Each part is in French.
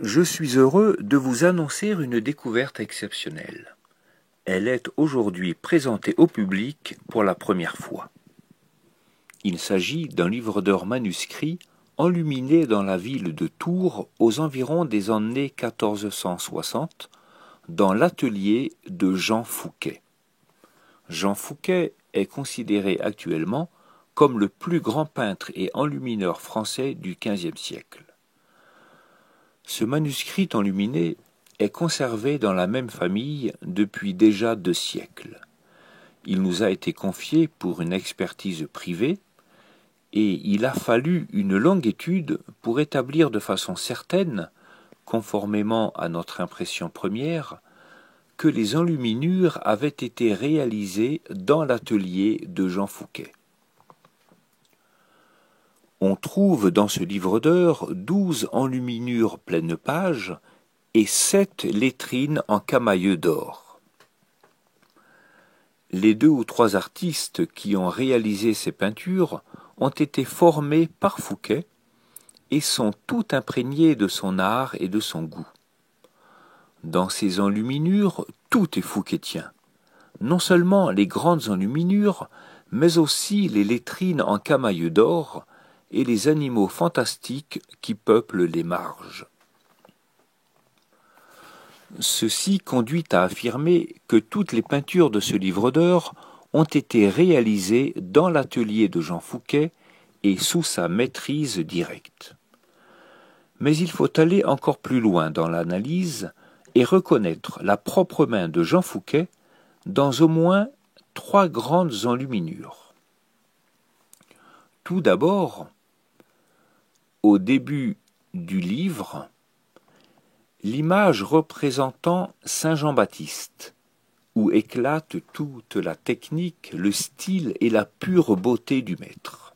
Je suis heureux de vous annoncer une découverte exceptionnelle. Elle est aujourd'hui présentée au public pour la première fois. Il s'agit d'un livre d'heures manuscrit enluminé dans la ville de Tours aux environs des années 1460 dans l'atelier de Jean Fouquet. Jean Fouquet est considéré actuellement comme le plus grand peintre et enlumineur français du XVe siècle. Ce manuscrit enluminé est conservé dans la même famille depuis déjà 2 siècles. Il nous a été confié pour une expertise privée et il a fallu une longue étude pour établir de façon certaine, conformément à notre impression première, que les enluminures avaient été réalisées dans l'atelier de Jean Fouquet. On trouve dans ce livre d'heures 12 enluminures pleine page et 7 lettrines en camailleux d'or. Les 2 ou 3 artistes qui ont réalisé ces peintures ont été formés par Fouquet et sont tout imprégnés de son art et de son goût. Dans ces enluminures, tout est fouquétien. Non seulement les grandes enluminures, mais aussi les lettrines en camailleux d'or et les animaux fantastiques qui peuplent les marges. Ceci conduit à affirmer que toutes les peintures de ce livre d'heures ont été réalisées dans l'atelier de Jean Fouquet et sous sa maîtrise directe. Mais il faut aller encore plus loin dans l'analyse et reconnaître la propre main de Jean Fouquet dans au moins 3 grandes enluminures. Tout d'abord, au début du livre, l'image représentant Saint Jean-Baptiste, où éclate toute la technique, le style et la pure beauté du maître.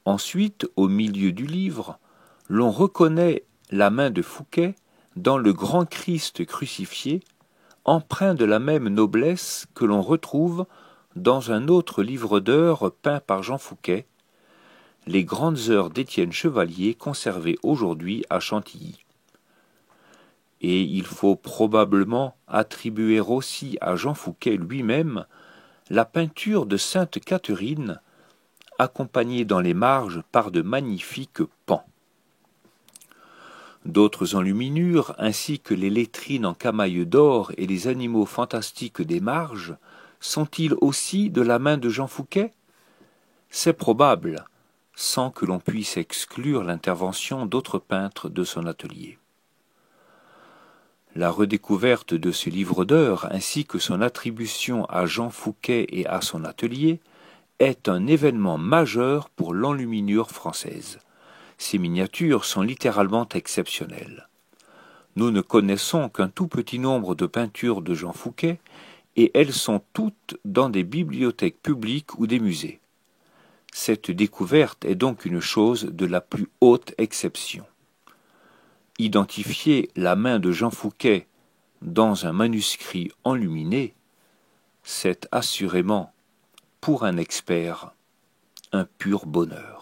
Ensuite, au milieu du livre, l'on reconnaît la main de Fouquet dans le grand Christ crucifié, empreint de la même noblesse que l'on retrouve dans un autre livre d'heures peint par Jean Fouquet, Les grandes heures d'Étienne Chevalier, conservées aujourd'hui à Chantilly. Et il faut probablement attribuer aussi à Jean Fouquet lui-même la peinture de Sainte Catherine, accompagnée dans les marges par de magnifiques pans. D'autres enluminures, ainsi que les lettrines en camailleux d'or et les animaux fantastiques des marges, sont-ils aussi de la main de Jean Fouquet ? C'est probable, sans que l'on puisse exclure l'intervention d'autres peintres de son atelier. La redécouverte de ce livre d'heures, ainsi que son attribution à Jean Fouquet et à son atelier, est un événement majeur pour l'enluminure française. Ces miniatures sont littéralement exceptionnelles. Nous ne connaissons qu'un tout petit nombre de peintures de Jean Fouquet, et elles sont toutes dans des bibliothèques publiques ou des musées. Cette découverte est donc une chose de la plus haute exception. Identifier la main de Jean Fouquet dans un manuscrit enluminé, c'est assurément, pour un expert, un pur bonheur.